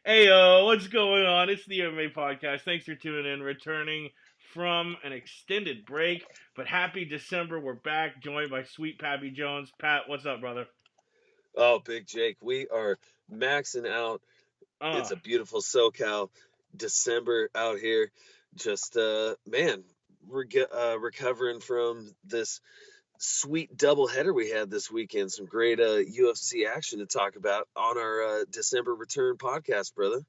Hey, what's going on? It's the MMA podcast. Thanks for tuning in. Returning from an extended break, but happy December. We're back, joined by Sweet Pappy Jones. Pat, what's up, brother? Oh, Big Jake, we are maxing out. It's Uh, a beautiful SoCal December out here. Just man, we're recovering from this sweet doubleheader we had this weekend. Some great UFC action to talk about on our December return podcast, brother.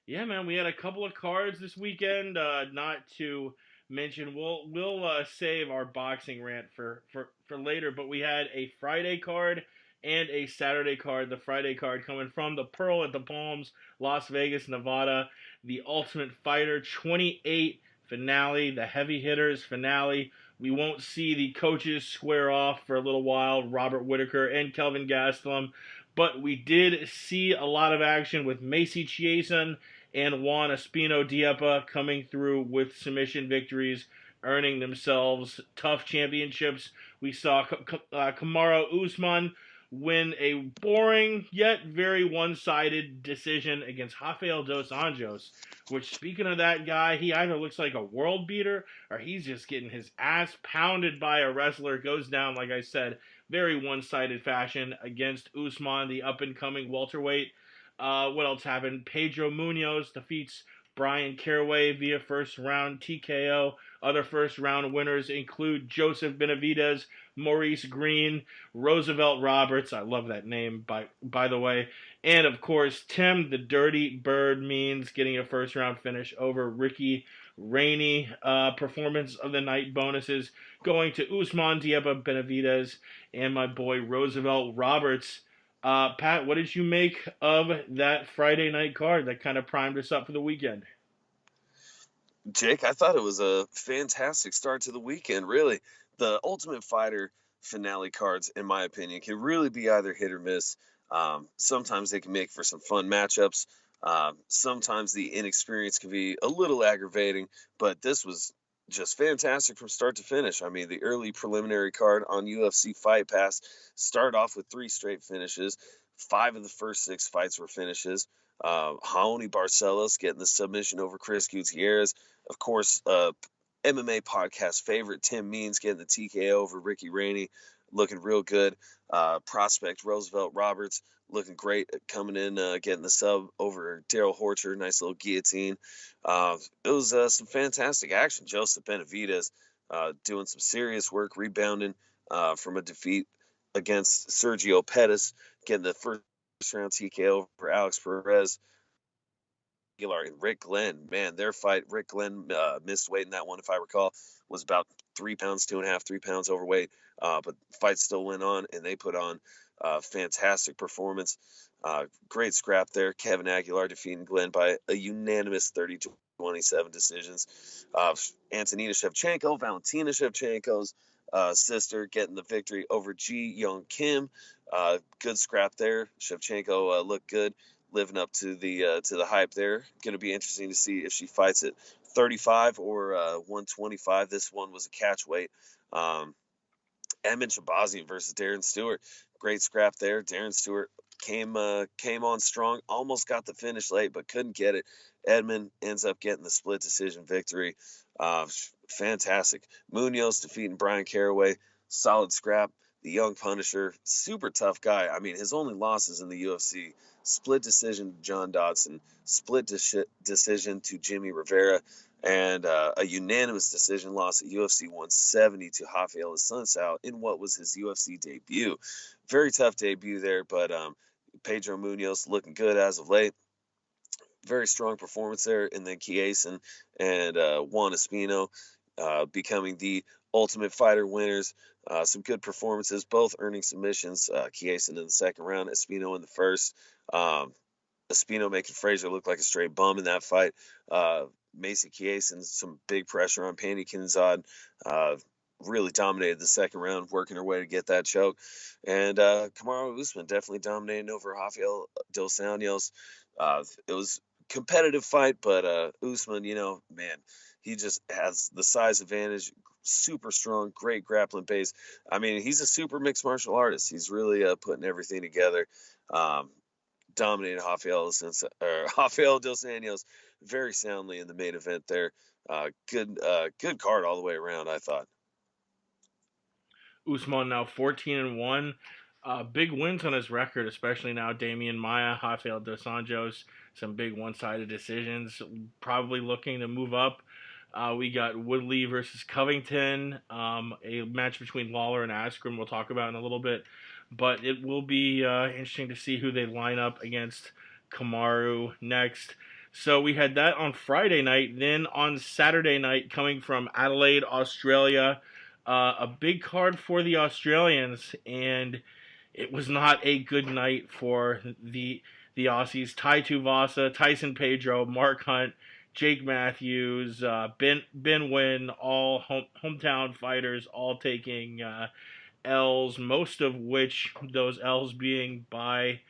yeah, man, we had a couple of cards this weekend. Not to mention, we'll save our boxing rant for later. But we had a Friday card and a Saturday card. The Friday card coming from the Pearl at the Palms, Las Vegas, Nevada. The Ultimate Fighter 28 finale, the heavy hitters finale. We won't see the coaches square off for a little while, Robert Whitaker and Kelvin Gastelum. But we did see a lot of action with Macy Chiasson and Juan Espino Diepa coming through with submission victories, earning themselves tough championships. We saw Kamaru Usman win a boring yet very one-sided decision against Rafael dos Anjos. Which, speaking of that guy, he either looks like a world beater or he's just getting his ass pounded by a wrestler. Goes down, like I said, very one-sided fashion against Usman, the up-and-coming welterweight. What else happened? Pedro Munoz defeats Brian Caraway via first round TKO. Other first round winners include Joseph Benavidez, Maurice Green, Roosevelt Roberts. I love that name, by the way. And of course, Tim the Dirty Bird Means getting a first round finish over Ricky Rainey. Performance of the night bonuses going to Usman Dieba Benavidez and my boy Roosevelt Roberts. Pat, what did you make of that Friday night card that kind of primed us up for the weekend? Jake, I thought it was a fantastic start to the weekend. Really, the Ultimate Fighter finale cards, in my opinion, can really be either hit or miss. Sometimes they can make for some fun matchups. Sometimes the inexperience can be a little aggravating, but this was just fantastic from start to finish. I mean, the early preliminary card on UFC Fight Pass started off with three straight finishes. Five of the first six fights were finishes. Raoni Barcelos getting the submission over Chris Gutierrez. Of course, MMA podcast favorite Tim Means getting the TKO over Ricky Rainey, looking real good. Prospect Roosevelt Roberts looking great, coming in, getting the sub over Daryl Horcher. Nice little guillotine. It was some fantastic action. Joseph Benavidez doing some serious work, rebounding from a defeat against Sergio Pettis, getting the first round TKO over Alex Perez. Aguilar and Rick Glenn, man, their fight. Rick Glenn missed weight in that one, if I recall, was about 3 pounds, 2.5, 3 pounds overweight. But the fight still went on, and they put on a fantastic performance. Great scrap there. Kevin Aguilar defeating Glenn by a unanimous 30-27 decisions. Antonina Shevchenko, Valentina Shevchenko's sister, getting the victory over Ji Young Kim. Good scrap there. Shevchenko looked good, living up to the hype there. Going to be interesting to see if she fights at 35 or 125. This one was a catch weight. Edmund Shabazian versus Darren Stewart. Great scrap there. Darren Stewart came on strong, almost got the finish late, but couldn't get it. Edmund ends up getting the split decision victory. Fantastic. Munoz defeating Brian Caraway. Solid scrap. The young Punisher, super tough guy. I mean, his only losses in the UFC: split decision to John Dodson, split decision to Jimmy Rivera, and a unanimous decision loss at UFC 170 to Rafael Assunção in what was his UFC debut. Very tough debut there, but Pedro Munoz looking good as of late. Very strong performance there, and then Chiesa and Juan Espino becoming the Ultimate Fighter winners. Some good performances, both earning submissions. Chiesa in the second round, Espino in the first. Espino making Frazier look like a straight bum in that fight. Macy Chiesa, some big pressure on Pandy Kinzad. Really dominated the second round, working her way to get that choke. And Kamaru Usman definitely dominating over Rafael Dos Anjos. It was a competitive fight, but Usman, man, he just has the size advantage. Super strong, great grappling base. I mean, he's a super mixed martial artist. He's really putting everything together. Um, dominated Rafael dos Anjos very soundly in the main event there. Good card all the way around, I thought. Usman now 14-1. Big wins on his record, especially now Damian Maia, Rafael dos Anjos, some big one-sided decisions. Probably looking to move up. We got Woodley versus Covington, a match between Lawler and Askren. We'll talk about in a little bit, but it will be interesting to see who they line up against Kamaru next. So we had that on Friday night. Then on Saturday night, coming from Adelaide, Australia, a big card for the Australians, and it was not a good night for the Aussies. Tai Tuivasa, Tyson Pedro, Mark Hunt, Jake Matthews, Ben Nguyen, all hometown fighters, all taking L's. Most of which those L's being by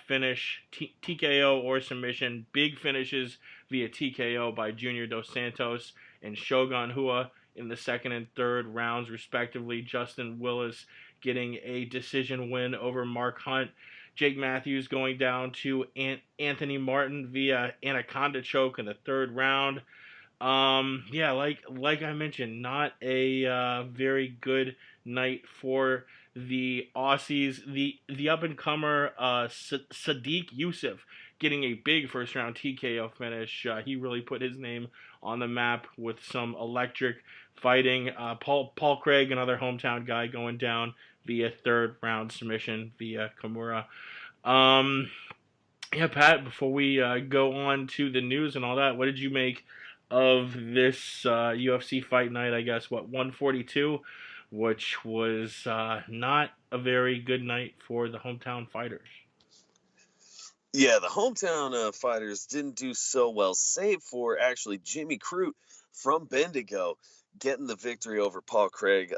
finish, TKO or submission. Big finishes via TKO by Junior Dos Santos and Shogun Rua in the second and third rounds, respectively. Justin Willis getting a decision win over Mark Hunt. Jake Matthews going down to Anthony Martin via anaconda choke in the third round. Yeah, like I mentioned, not a very good night for the Aussies. The up and comer Sadiq Youssef getting a big first round TKO finish. He really put his name on the map with some electric fighting. Paul Craig, another hometown guy, going down via third round submission via Kimura. Um, yeah, Pat, before we go on to the news and all that, what did you make of this UFC fight night? I guess, 142, which was not a very good night for the hometown fighters. Yeah, the hometown fighters didn't do so well, save for actually Jimmy Crute from Bendigo getting the victory over Paul Craig.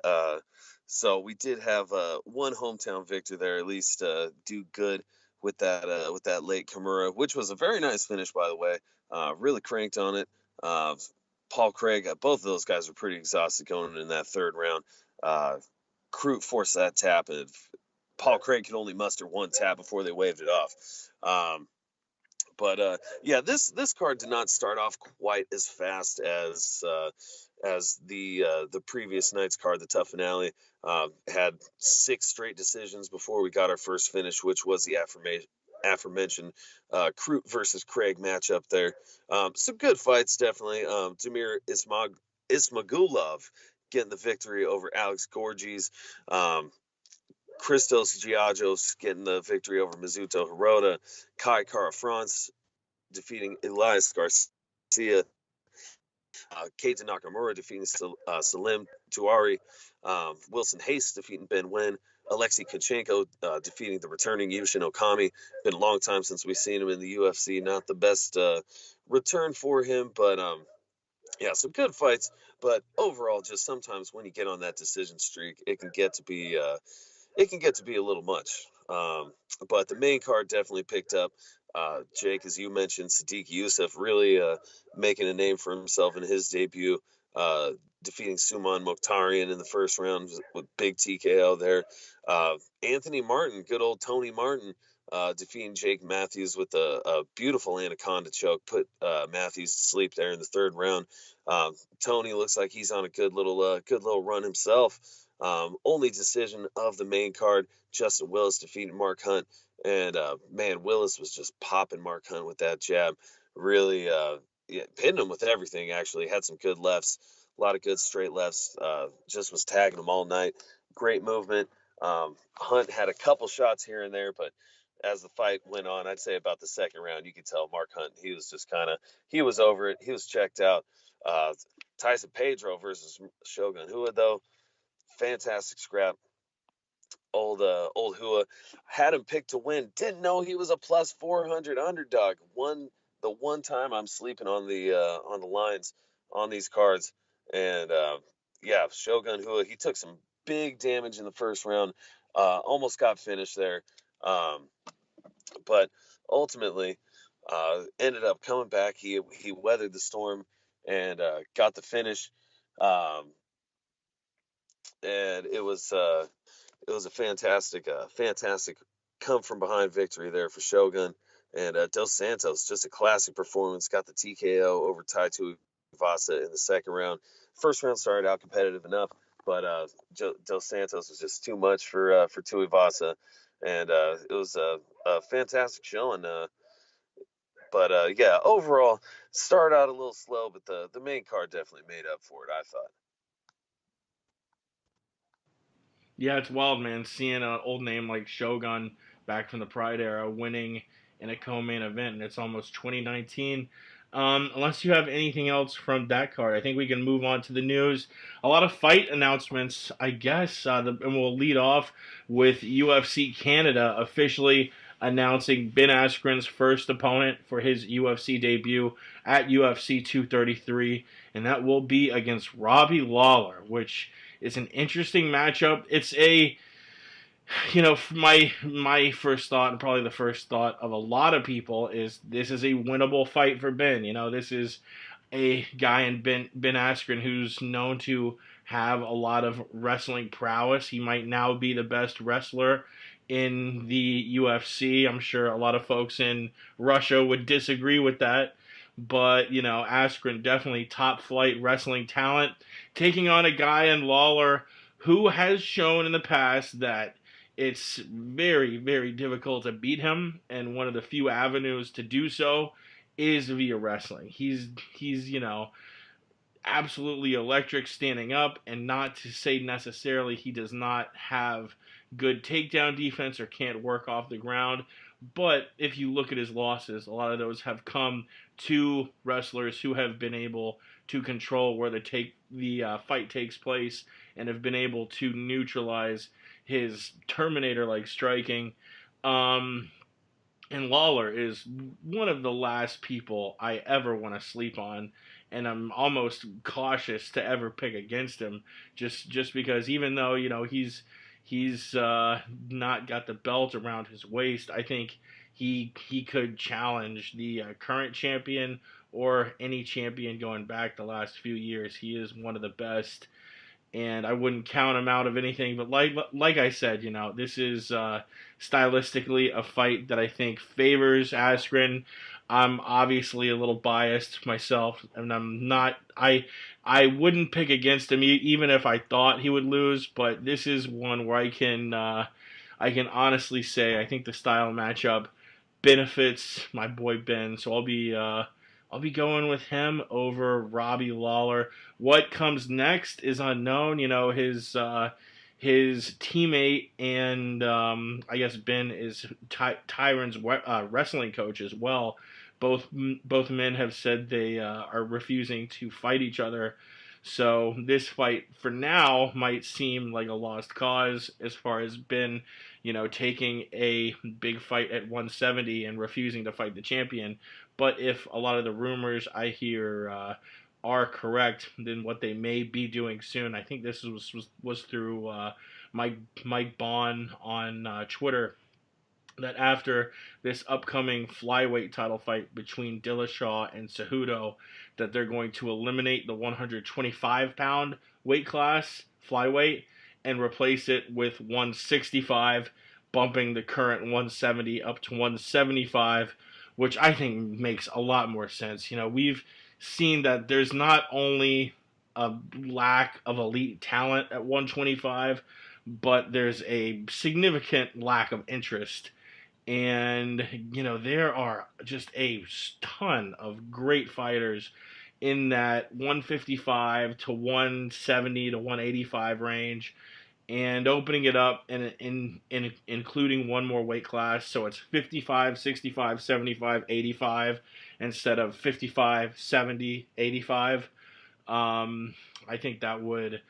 So we did have one hometown victor there, at least do good with that late Kimura, which was a very nice finish, by the way. Really cranked on it. Paul Craig, both of those guys were pretty exhausted going in that third round. Crute forced that tap, and Paul Craig could only muster one tap before they waved it off. But yeah, this card did not start off quite as fast as the previous night's card. The tough finale had 6 straight decisions before we got our first finish, which was the aforementioned Crute versus Craig matchup there. Some good fights, definitely. Damir Ismagulov getting the victory over Alex Gorgies. Christos Giagos getting the victory over Mizuto Hirota. Kai Kara-France defeating Elias Garcia. Keita Nakamura defeating Salim Tuari. Wilson Hayes defeating Ben Nguyen. Alexei Kunchenko defeating the returning Yushin Okami. Been a long time since we've seen him in the UFC. Not the best return for him, but yeah, some good fights. But overall, just sometimes when you get on that decision streak, it can get to be a little much. But the main card definitely picked up. Jake, as you mentioned, Sadiq Youssef really making a name for himself in his debut, defeating Suman Mokhtarian in the first round with big TKO there. Anthony Martin, good old Tony Martin, defeating Jake Matthews with a beautiful anaconda choke, put Matthews to sleep there in the third round. Tony looks like he's on a good little run himself. Only decision of the main card, Justin Willis defeated Mark Hunt. And man, Willis was just popping Mark Hunt with that jab. Really yeah, hitting him with everything, actually. Had some good lefts, a lot of good straight lefts. Just was tagging him all night. Great movement. Hunt had a couple shots here and there, but as the fight went on, I'd say about the second round, you could tell Mark Hunt, he was just he was over it. He was checked out. Tyson Pedro versus Shogun Rua, though, fantastic scrap. Old Hua had him picked to win. Didn't know he was a plus 400 underdog. The one time I'm sleeping on the lines on these cards, and yeah, Shogun Hua, he took some big damage in the first round. Almost got finished there, but ultimately ended up coming back. He weathered the storm and got the finish. And it was a fantastic come from behind victory there for Shogun. And Dos Santos, just a classic performance. Got the TKO over Tai Tuivasa in the second round. First round started out competitive enough, but Dos Santos was just too much for Tuivasa, and it was a fantastic showing. But yeah, overall, started out a little slow, but the main card definitely made up for it, I thought. Yeah, it's wild, man. Seeing an old name like Shogun back from the Pride era winning in a co-main event, and it's almost 2019. Unless you have anything else from that card, I think we can move on to the news. A lot of fight announcements, I guess, and we'll lead off with UFC Canada officially announcing Ben Askren's first opponent for his UFC debut at UFC 233, and that will be against Robbie Lawler, which is an interesting matchup. It's a, my first thought, and probably the first thought of a lot of people, is this is a winnable fight for Ben. This is a guy in Ben Askren who's known to have a lot of wrestling prowess. He might now be the best wrestler in the UFC. I'm sure a lot of folks in Russia would disagree with that. But, Askren, definitely top flight wrestling talent, taking on a guy in Lawler who has shown in the past that it's very, very difficult to beat him, and one of the few avenues to do so is via wrestling. He's absolutely electric standing up, and not to say necessarily he does not have good takedown defense or can't work off the ground. But if you look at his losses, a lot of those have come to wrestlers who have been able to control where the fight takes place, and have been able to neutralize his Terminator-like striking. Um, and Lawler is one of the last people I ever want to sleep on, and I'm almost cautious to ever pick against him, just because even though he's not got the belt around his waist, I think he could challenge the current champion or any champion going back the last few years. He is one of the best, and I wouldn't count him out of anything. But like I said, this is stylistically a fight that I think favors Askren. I'm obviously a little biased myself, and I'm not. I wouldn't pick against him even if I thought he would lose. But this is one where I can honestly say I think the style matchup benefits my boy Ben. So I'll be going with him over Robbie Lawler. What comes next is unknown. His teammate, and I guess Ben is Tyron's wrestling coach as well. Both men have said they are refusing to fight each other. So this fight, for now, might seem like a lost cause as far as Ben, taking a big fight at 170 and refusing to fight the champion. But if a lot of the rumors I hear are correct, then what they may be doing soon, I think this was through Mike Bond on Twitter, that after this upcoming flyweight title fight between Dillashaw and Cejudo, that they're going to eliminate the 125-pound weight class, flyweight, and replace it with 165, bumping the current 170 up to 175, which I think makes a lot more sense. We've seen that there's not only a lack of elite talent at 125, but there's a significant lack of interest. And there are just a ton of great fighters in that 155 to 170 to 185 range, and opening it up and in including one more weight class, so it's 55, 65, 75, 85 instead of 55, 70, 85. I think that would,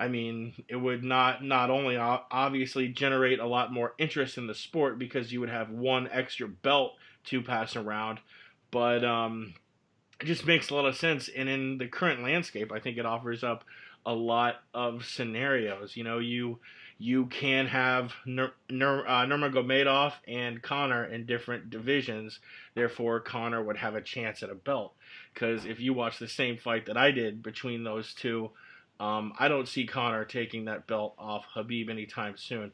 it would not only obviously generate a lot more interest in the sport because you would have one extra belt to pass around, but it just makes a lot of sense. And in the current landscape, I think it offers up a lot of scenarios. You can have Nurmagomedov and Connor in different divisions. Therefore, Connor would have a chance at a belt. Because if you watch the same fight that I did between those two, I don't see Connor taking that belt off Khabib anytime soon.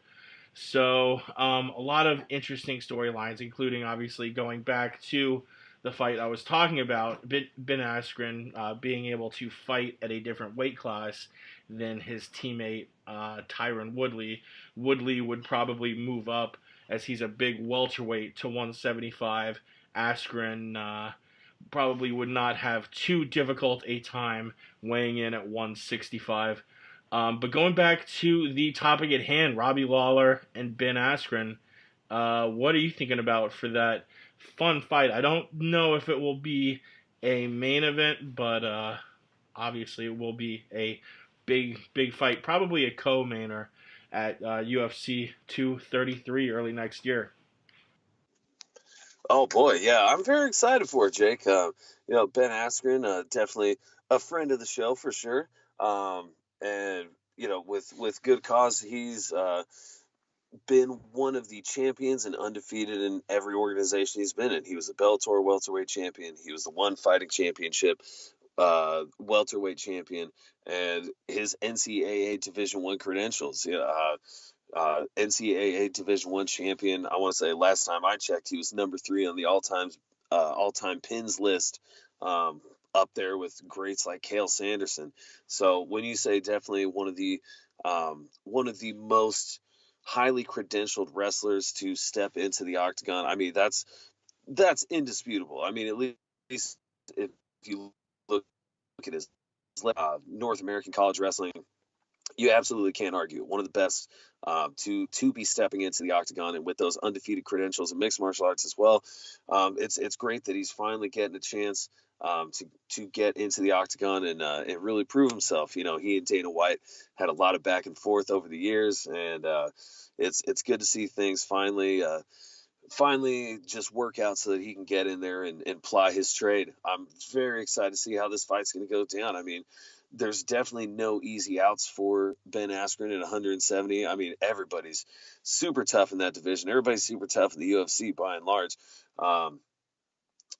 So a lot of interesting storylines, including obviously going back to the fight I was talking about, Ben Askren being able to fight at a different weight class than his teammate Tyron Woodley. Woodley would probably move up as he's a big welterweight to 175. Askren probably would not have too difficult a time weighing in at 165. But going back to the topic at hand, Robbie Lawler and Ben Askren, what are you thinking about for that fun fight? I don't know if it will be a main event, but obviously it will be a big fight, probably a co-mainer at UFC 233 early next year. Oh boy, yeah, I'm very excited for it, Jake. Ben Askren, definitely a friend of the show for sure. And with good cause, he's been one of the champions and undefeated in every organization he's been in. He was a Bellator welterweight champion. He was the One Fighting Championship welterweight champion, and his NCAA Division One credentials. NCAA Division One champion. I want to say last time I checked, he was number 3 on the all time pins list, up there with greats like Cale Sanderson. So when you say definitely one of the most highly credentialed wrestlers to step into the octagon, I mean that's indisputable. I mean, at least if you look at his North American college wrestling, you absolutely can't argue. One of the best to be stepping into the octagon, and with those undefeated credentials in mixed martial arts as well. It's great that he's finally getting a chance to get into the octagon and really prove himself. He and Dana White had a lot of back and forth over the years, and it's good to see things finally just work out so that he can get in there and ply his trade. I'm very excited to see how this fight's going to go down. I mean, there's definitely no easy outs for Ben Askren at 170. I mean, everybody's super tough in that division. Everybody's super tough in the UFC by and large. Um,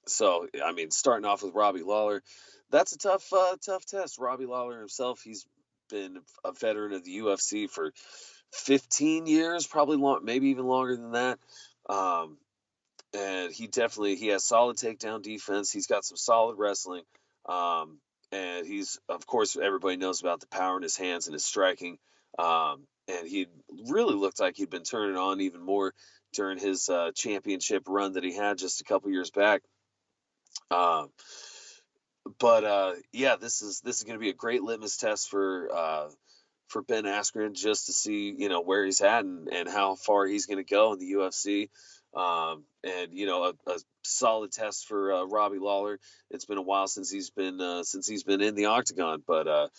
so, I mean, starting off with Robbie Lawler, that's a tough test. Robbie Lawler himself, he's been a veteran of the UFC for 15 years, probably maybe even longer than that. Um, and he has solid takedown defense. He's got some solid wrestling. And he's, of course, everybody knows about the power in his hands and his striking. And he really looked like he'd been turning on even more during his championship run that he had just a couple years back. Um, but yeah, this is going to be a great litmus test for Ben Askren, just to see where he's at and how far he's going to go in the UFC. And a solid test for Robbie Lawler. It's been a while since he's been in the octagon, but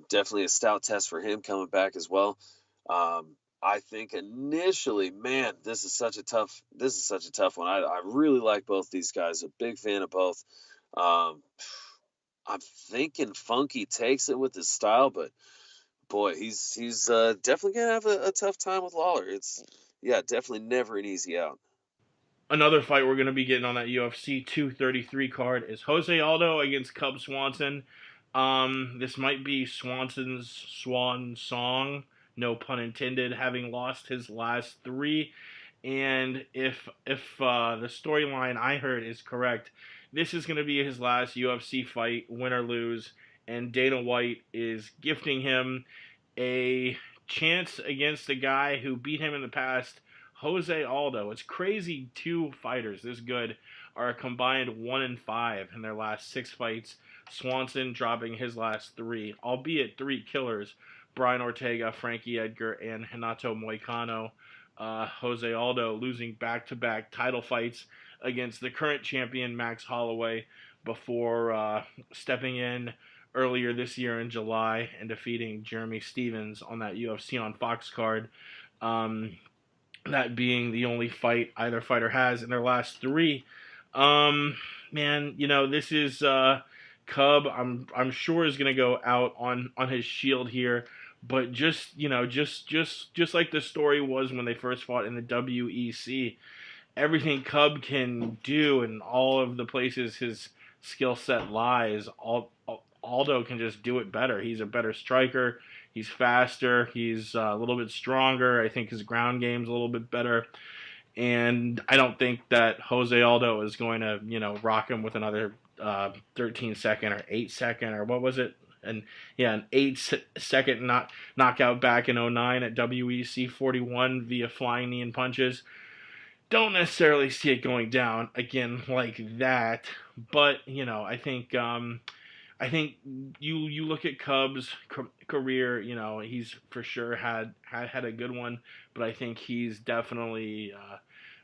definitely a stout test for him coming back as well. I think initially, man, this is such a tough one. I really like both these guys. A big fan of both. Um, I'm thinking Funky takes it with his style, but boy, he's definitely gonna have a tough time with Lawler. It's yeah, definitely never an easy out. Another fight we're going to be getting on that UFC 233 card is Jose Aldo against Cub Swanson. This might be Swanson's swan song, no pun intended, having lost his last 3. And if the storyline I heard is correct, this is going to be his last UFC fight, win or lose. And Dana White is gifting him a chance against a guy who beat him in the past, Jose Aldo. It's crazy 2 fighters this good are a combined 1-5 in their last 6 fights. Swanson dropping his last 3, albeit 3 killers. Brian Ortega, Frankie Edgar, and Renato Moicano. Jose Aldo losing back-to-back title fights against the current champion Max Holloway before stepping in earlier this year in July and defeating Jeremy Stevens on that UFC on Fox card. That being the only fight either fighter has in their last 3. Man, this is Cub. I'm sure is gonna go out on his shield here, but just like the story was when they first fought in the WEC, everything Cub can do and all of the places his skill set lies, Aldo can just do it better. He's a better striker. He's faster. He's a little bit stronger. I think his ground game's a little bit better. And I don't think that Jose Aldo is going to, rock him with another 13-second or 8-second or what was it? And yeah, an 8-second knockout back in '09 at WEC 41 via flying knee and punches. Don't necessarily see it going down again like that, but I think you look at Cubs' career. He's for sure had a good one, but I think he's definitely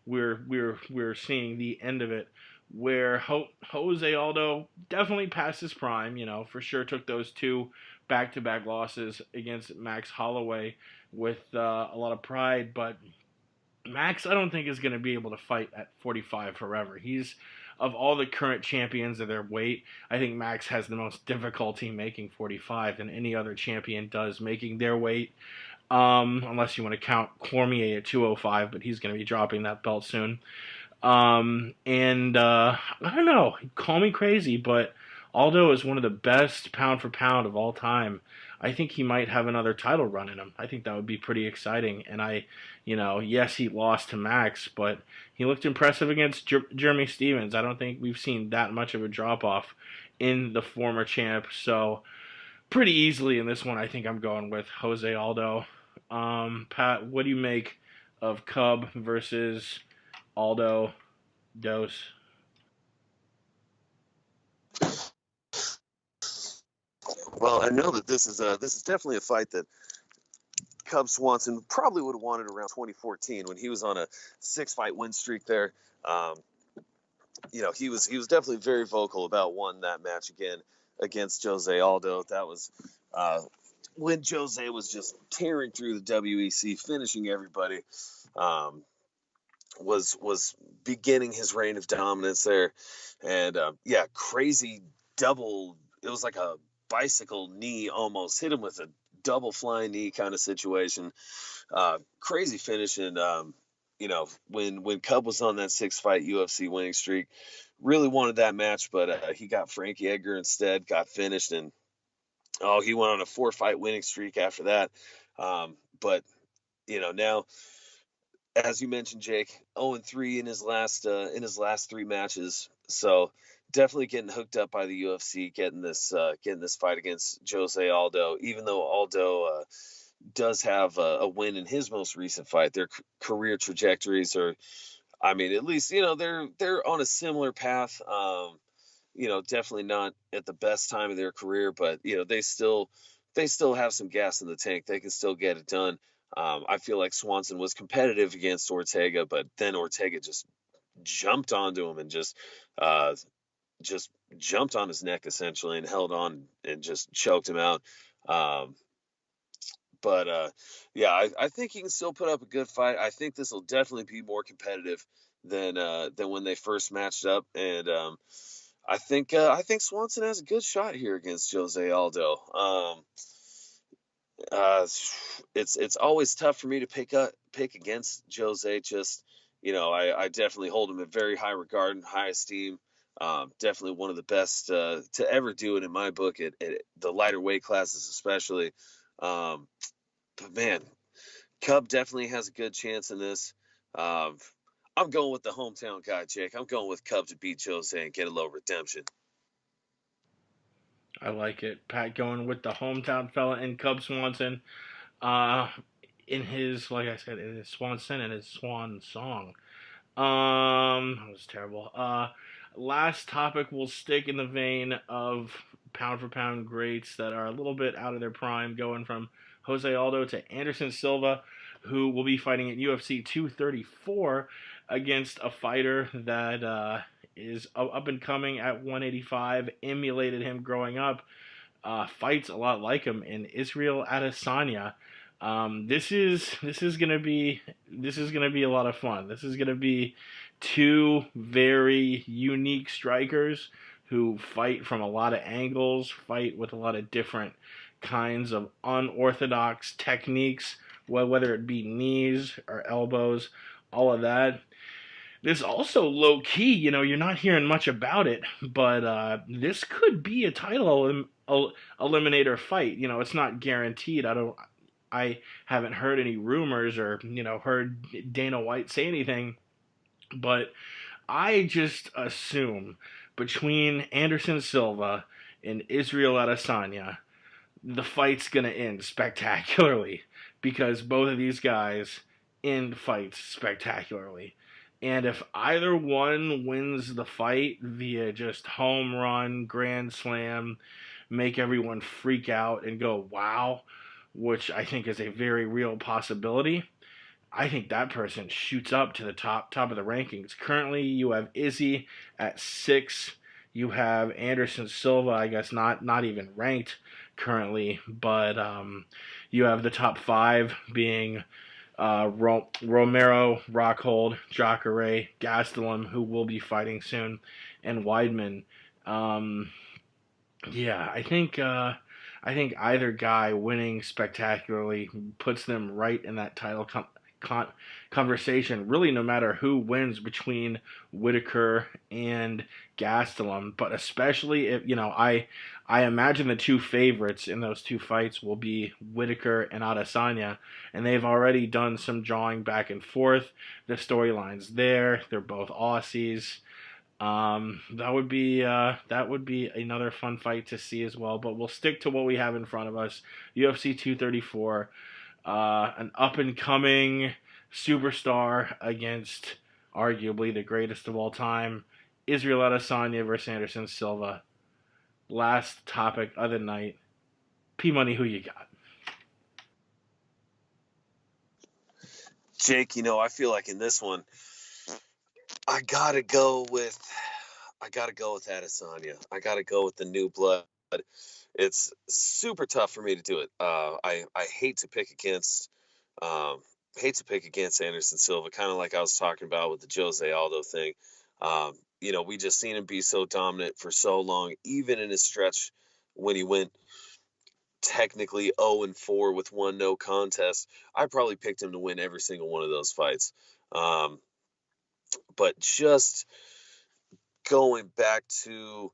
we're seeing the end of it. Where Jose Aldo definitely past his prime. For sure took those two back-to-back losses against Max Holloway with a lot of pride, but Max, I don't think is going to be able to fight at 45 forever. He's of all the current champions of their weight, I think Max has the most difficulty making 45 than any other champion does making their weight. Unless you want to count Cormier at 205, but he's going to be dropping that belt soon. And I don't know, call me crazy, but Aldo is one of the best pound for pound of all time. I think he might have another title run in him. I think that would be pretty exciting. And yes, he lost to Max, but he looked impressive against Jeremy Stevens. I don't think we've seen that much of a drop off in the former champ. So pretty easily in this one, I think I'm going with Jose Aldo. Pat, what do you make of Cub versus Aldo Dose? Well, I know that this is definitely a fight that Cub Swanson probably would have wanted around 2014 when he was on a 6-fight win streak there. He was definitely very vocal about wanting that match again against Jose Aldo. That was when Jose was just tearing through the WEC, finishing everybody. Was beginning his reign of dominance there, and crazy double. It was like a bicycle knee almost, hit him with a double flying knee kind of situation. Crazy finish. And when Cub was on that 6-fight UFC winning streak, really wanted that match, but he got Frankie Edgar instead, got finished, and he went on a 4-fight winning streak after that. But now, as you mentioned, Jake, 0-3 in his last 3 matches. So definitely getting hooked up by the UFC, getting this fight against Jose Aldo. Even though Aldo does have a win in his most recent fight, their career trajectories are, at least they're on a similar path. Definitely not at the best time of their career, but they still have some gas in the tank. They can still get it done. I feel like Swanson was competitive against Ortega, but then Ortega just jumped onto him and just jumped on his neck essentially and held on and just choked him out. I think he can still put up a good fight. I think this will definitely be more competitive than when they first matched up, and I think Swanson has a good shot here against Jose Aldo. It's always tough for me to pick against Jose. Just I definitely hold him in very high regard and high esteem. Definitely one of the best to ever do it in my book at the lighter weight classes, especially. But man, Cub definitely has a good chance in this. I'm going with the hometown guy, Jake. I'm going with Cub to beat Jose and get a little redemption. I like it. Pat going with the hometown fella in Cub Swanson. Uh, in his, like I said, in his Swanson and his Swan song. That was terrible. Last topic, we'll stick in the vein of pound for pound greats that are a little bit out of their prime, going from Jose Aldo to Anderson Silva, who will be fighting at UFC 234 against a fighter that is up and coming at 185, emulated him growing up, fights a lot like him in Israel Adesanya. This is gonna be a lot of fun. This is gonna be two very unique strikers who fight from a lot of angles, fight with a lot of different kinds of unorthodox techniques, whether it be knees or elbows, all of that. This also low key, you're not hearing much about it, but this could be a title eliminator fight. It's not guaranteed. I haven't heard any rumors or heard Dana White say anything, but I just assume between Anderson Silva and Israel Adesanya, the fight's gonna end spectacularly because both of these guys end fights spectacularly. And if either one wins the fight via just home run, grand slam, make everyone freak out and go, wow, which I think is a very real possibility, I think that person shoots up to the top of the rankings. Currently, you have Izzy at 6. You have Anderson Silva, I guess not even ranked currently, but you have the top 5 being Romero, Rockhold, Jacare, Gastelum, who will be fighting soon, and Weidman. Um, yeah, I think either guy winning spectacularly puts them right in that title con- conversation. Really, no matter who wins between Whitaker and Gastelum, but especially if I imagine the two favorites in those two fights will be Whitaker and Adesanya, and they've already done some drawing back and forth. The storylines there. They're both Aussies. That would be another fun fight to see as well. But we'll stick to what we have in front of us. UFC 234, an up and coming superstar against arguably the greatest of all time, Israel Adesanya versus Anderson Silva. Last topic of the night. P Money, who you got? Jake, I feel like in this one, I gotta go with Adesanya. I gotta go with the new blood. It's super tough for me to do it. I um, hate to pick against Anderson Silva, kind of like I was talking about with the Jose Aldo thing. We just seen him be so dominant for so long, even in his stretch when he went technically 0-4 with one no contest. I probably picked him to win every single one of those fights. Um, but just going back to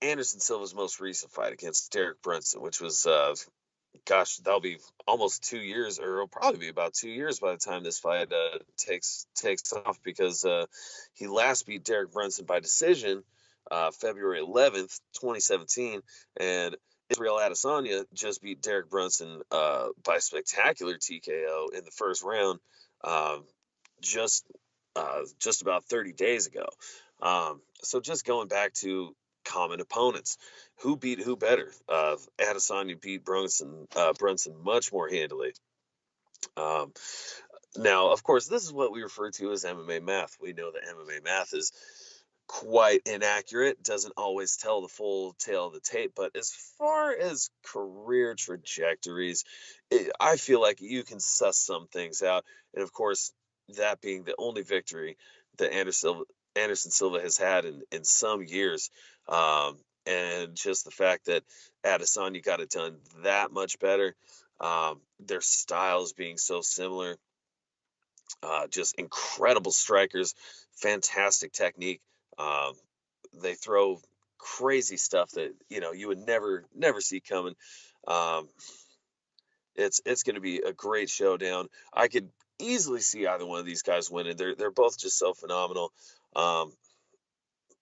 Anderson Silva's most recent fight against Derek Brunson, which was, that'll be almost 2 years, or it'll probably be about 2 years by the time this fight takes off, because he last beat Derek Brunson by decision February 11th, 2017, and Israel Adesanya just beat Derek Brunson by spectacular TKO in the first round, um, just just about 30 days ago. So just going back to common opponents, who beat who better? Adesanya beat Brunson much more handily. Um, Now, of course, this is what we refer to as MMA math. We know that MMA math is quite inaccurate, doesn't always tell the full tale of the tape. But as far as career trajectories, I feel like you can suss some things out. And of course, that being the only victory that Anderson Silva has had in some years. And just the fact that Adesanya got it done that much better, their styles being so similar, just incredible strikers, fantastic technique. Um, they throw crazy stuff that you would never see coming. Um, it's going to be a great showdown. I could easily see either one of these guys winning. They're both just so phenomenal. Um,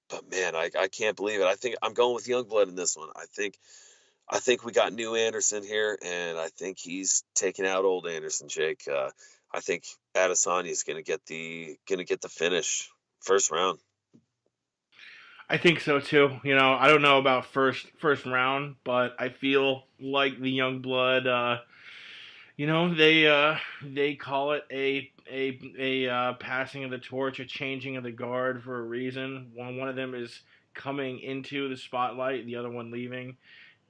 but man, I can't believe it. I think I'm going with Youngblood in this one. I think we got new Anderson here, and I think he's taking out old Anderson, Jake. I think Adesanya is gonna get the finish first round. I think so too. I don't know about first round, but I feel like the young blood. They call it a passing of the torch, a changing of the guard for a reason. One of them is coming into the spotlight, the other one leaving,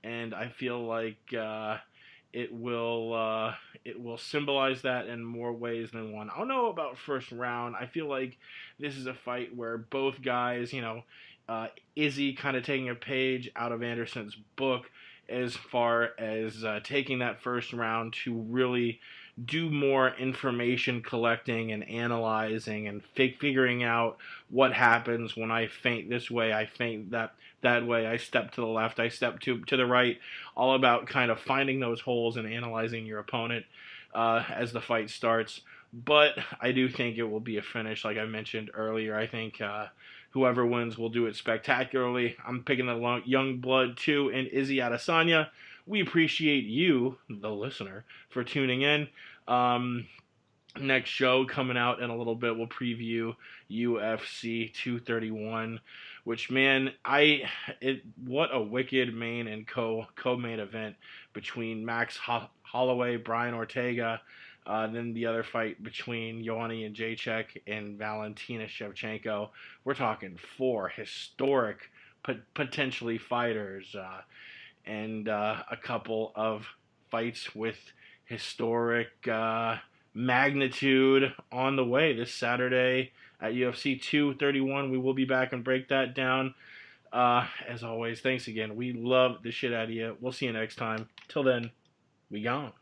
and I feel like it will it will symbolize that in more ways than one. I don't know about first round. I feel like this is a fight where both guys, Izzy kind of taking a page out of Anderson's book as far as taking that first round to really do more information collecting and analyzing and figuring out what happens when I feint this way, I feint that way, I step to the left, I step to the right. All about kind of finding those holes and analyzing your opponent as the fight starts. But I do think it will be a finish, like I mentioned earlier. I think whoever wins will do it spectacularly. I'm picking the young blood too in Izzy Adesanya. We appreciate you, the listener, for tuning in. Um, Next show coming out in a little bit, we'll preview UFC 231, which, man, what a wicked main and co-main event between Max Holloway, Brian Ortega, then the other fight between Joanna and Jacek and Valentina Shevchenko. We're talking four historic potentially fighters, and a couple of fights with historic magnitude on the way this Saturday at UFC 231. We will be back and break that down. As always, thanks again. We love the shit out of you. We'll see you next time. Till then, we gone.